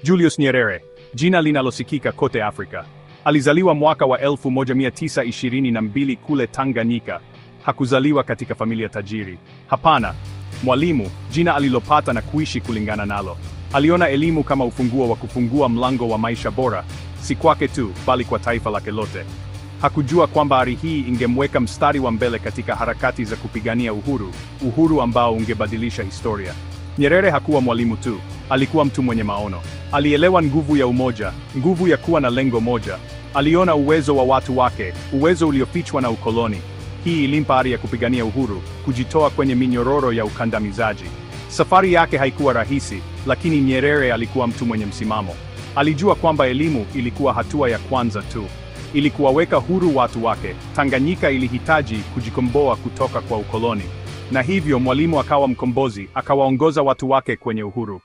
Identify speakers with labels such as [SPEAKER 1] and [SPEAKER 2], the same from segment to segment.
[SPEAKER 1] Julius Nyerere, jina linalosikika kote Afrika. Alizaliwa mwaka wa 1922 kule Tanganyika. Hakuzaliwa katika familia tajiri. Hapana. Mwalimu, jina alilopata na kuishi kulingana nalo. Aliona elimu kama ufunguo wa kufungua mlango wa maisha bora, si kwake tu, bali kwa taifa lake lote. Hakujua kwamba ari hii ingemweka mstari wa mbele katika harakati za kupigania uhuru ambao ungebadilisha historia. Nyerere hakuwa mwalimu tu, alikuwa mtu mwenye maono. Alielewa nguvu ya umoja, nguvu ya kuwa na lengo moja. Aliona uwezo wa watu wake, uwezo uliofichwa na ukoloni. Hii ilimpa ari ya kupigania uhuru, kujitoa kwenye minyororo ya ukandamizaji. Safari yake haikuwa rahisi, lakini Nyerere alikuwa mtu mwenye msimamo. Alijua kwamba elimu ilikuwa hatua ya kwanza tu. Ili kuwaweka huru watu wake, Tanganyika ilihitaji kujikomboa kutoka kwa ukoloni. Na hivyo Mwalimu akawa mkombozi, akawaongoza watu wake kwenye uhuru.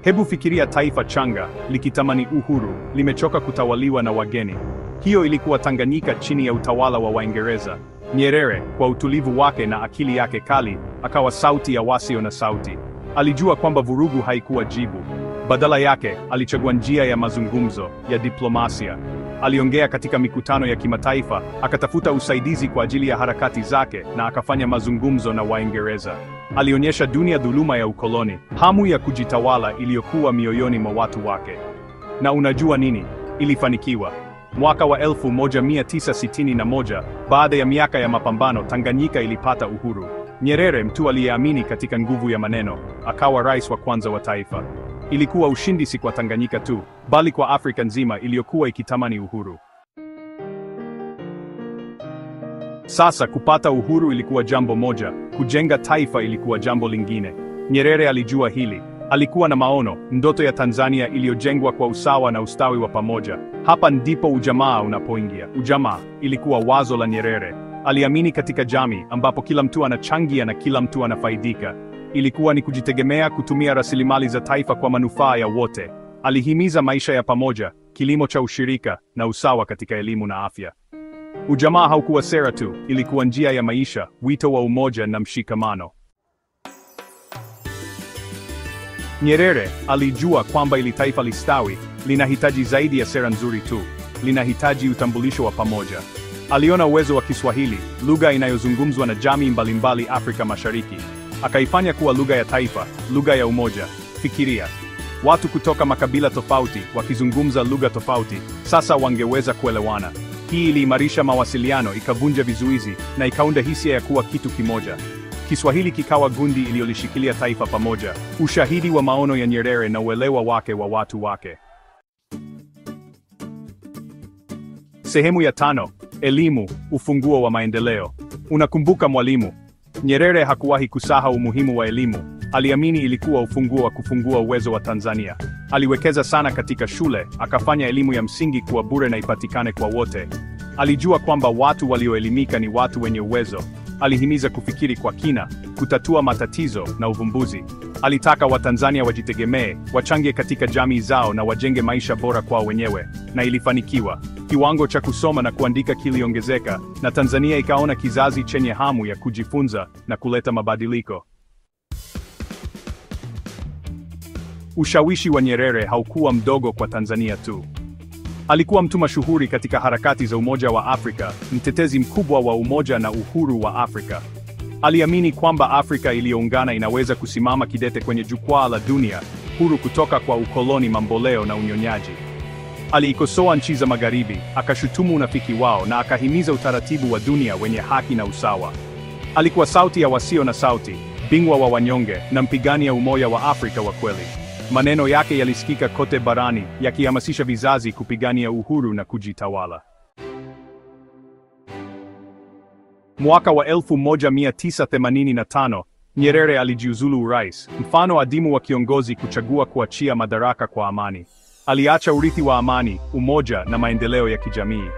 [SPEAKER 1] Hebu fikiria taifa changa, likitamani uhuru, limechoka kutawaliwa na wageni. Hiyo ilikuwa Tanganyika chini ya utawala wa Waingereza. Nyerere, kwa utulivu wake na akili yake kali, akawa sauti ya wasio na sauti. Alijua kwamba vurugu haikuwa jibu. Badala yake, alichagua njia ya mazungumzo, ya diplomasia. Aliongea katika mikutano ya kimataifa, akatafuta usaidizi kwa ajili ya harakati zake, na akafanya mazungumzo na Waingereza. Alionyesha dunia dhuluma ya ukoloni, hamu ya kujitawala iliyokuwa mioyoni mwa watu wake. Na unajua nini? Ilifanikiwa. Mwaka wa 1961, baada ya miaka ya mapambano, Tanganyika ilipata uhuru. Nyerere, mtu aliyeamini katika nguvu ya maneno, akawa rais wa kwanza wa taifa. Ilikuwa ushindi si kwa Tanganyika tu, bali kwa Afrika nzima iliyokuwa ikitamani uhuru. Sasa kupata uhuru ilikuwa jambo moja, kujenga taifa ilikuwa jambo lingine. Nyerere alijua hili. Alikuwa na maono, ndoto ya Tanzania iliyojengwa kwa usawa na ustawi wa pamoja. Hapa ndipo ujamaa unapoingia. Ujamaa ilikuwa wazo la Nyerere. Aliamini katika jamii ambapo kila mtu anachangia na kila mtu anafaidika. Ilikuwa ni kujitegemea, kutumia rasilimali za taifa kwa manufaa ya wote. Alihimiza maisha ya pamoja, kilimo cha ushirika na usawa katika elimu na afya. Ujamaa haukuwa sera tu, ilikuwa njia ya maisha, wito wa umoja na mshikamano. Nyerere alijua kwamba ili taifa listawi, linahitaji zaidi ya sera nzuri tu, linahitaji utambulisho wa pamoja. Aliona uwezo wa Kiswahili, lugha inayozungumzwa na jamii mbalimbali Afrika Mashariki. Akaifanya kuwa lugha ya taifa, lugha ya umoja. Fikiria, watu kutoka makabila tofauti, wakizungumza lugha tofauti, sasa wangeweza kuelewana. Hii iliimarisha mawasiliano, ikavunja vizuizi, na ikaunda hisia ya kuwa kitu kimoja. Kiswahili kikawa gundi iliyolishikilia taifa pamoja, ushahidi wa maono ya Nyerere na uelewa wake wa watu wake. Sehemu ya 5: elimu, ufunguo wa maendeleo. Unakumbuka Mwalimu? Nyerere hakuwahi kusahau umuhimu wa elimu. Aliamini ilikuwa ufunguo wa kufungua uwezo wa Tanzania. Aliwekeza sana katika shule, akafanya elimu ya msingi kuwa bure na ipatikane kwa wote. Alijua kwamba watu walioelimika ni watu wenye uwezo. Alihimiza kufikiri kwa kina, kutatua matatizo na uvumbuzi. Alitaka Watanzania wajitegemee, wachangie katika jamii zao na wajenge maisha bora kwao wenyewe. Na ilifanikiwa. Kiwango cha kusoma na kuandika kiliongezeka, na Tanzania ikaona kizazi chenye hamu ya kujifunza na kuleta mabadiliko. Ushawishi wa Nyerere haukuwa mdogo kwa Tanzania tu. Alikuwa mtu mashuhuri katika harakati za Umoja wa Afrika, mtetezi mkubwa wa umoja na uhuru wa Afrika. Aliamini kwamba Afrika iliyoungana inaweza kusimama kidete kwenye jukwaa la dunia, huru kutoka kwa ukoloni mamboleo na unyonyaji. Aliikosoa nchi za Magharibi, akashutumu unafiki wao na akahimiza utaratibu wa dunia wenye haki na usawa. Alikuwa sauti ya wasio na sauti, bingwa wa wanyonge na mpigania umoja wa Afrika wa kweli. Maneno yake yalisikika kote barani, yakihamasisha vizazi kupigania uhuru na kujitawala. Mwaka wa 1985, Nyerere alijiuzulu urais, mfano adimu wa kiongozi kuchagua kuachia madaraka kwa amani. Aliacha urithi wa amani, umoja na maendeleo ya kijamii.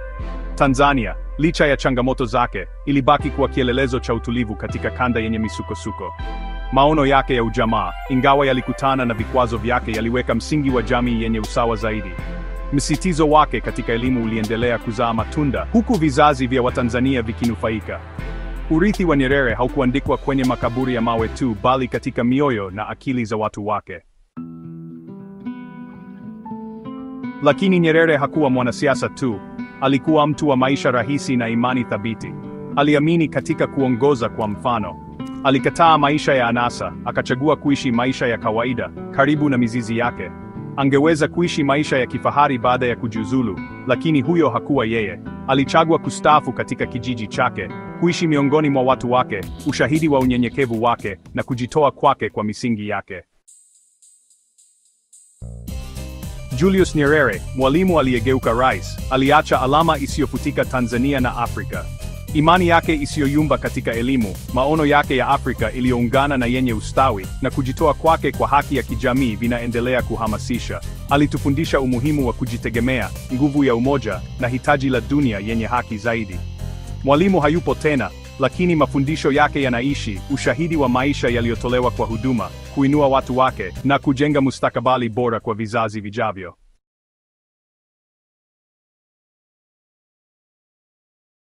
[SPEAKER 1] Tanzania, licha ya changamoto zake, ilibaki kuwa kielelezo cha utulivu katika kanda yenye misukosuko. Maono yake ya ujamaa, ingawa yalikutana na vikwazo vyake, yaliweka msingi wa jamii yenye usawa zaidi. Msitizo wake katika elimu uliendelea kuzaa matunda, huku vizazi vya Watanzania vikinufaika. Urithi wa Nyerere haukuandikwa kwenye makaburi ya mawe tu, bali katika mioyo na akili za watu wake. Lakini Nyerere hakuwa mwanasiasa tu, alikuwa mtu wa maisha rahisi na imani thabiti. Aliamini katika kuongoza kwa mfano. Alikataa maisha ya anasa, akachagua kuishi maisha ya kawaida, karibu na mizizi yake. Angeweza kuishi maisha ya kifahari baada ya kujiuzulu, lakini huyo hakuwa yeye. Alichagua kustaafu katika kijiji chake, kuishi miongoni mwa watu wake, ushahidi wa unyenyekevu wake na kujitoa kwake kwa misingi yake. Julius Nyerere, Mwalimu aliyegeuka rais, aliacha alama isiyofutika Tanzania na Afrika. Imani yake isiyoyumba katika elimu, maono yake ya Afrika iliyoungana na yenye ustawi, na kujitoa kwake kwa haki ya kijamii vinaendelea kuhamasisha. Alitufundisha umuhimu wa kujitegemea, nguvu ya umoja, na hitaji la dunia yenye haki zaidi. Mwalimu hayupo tena, lakini mafundisho yake yanaishi, ushahidi wa maisha yaliyotolewa kwa huduma, kuinua watu wake, na kujenga mustakabali bora kwa vizazi vijavyo.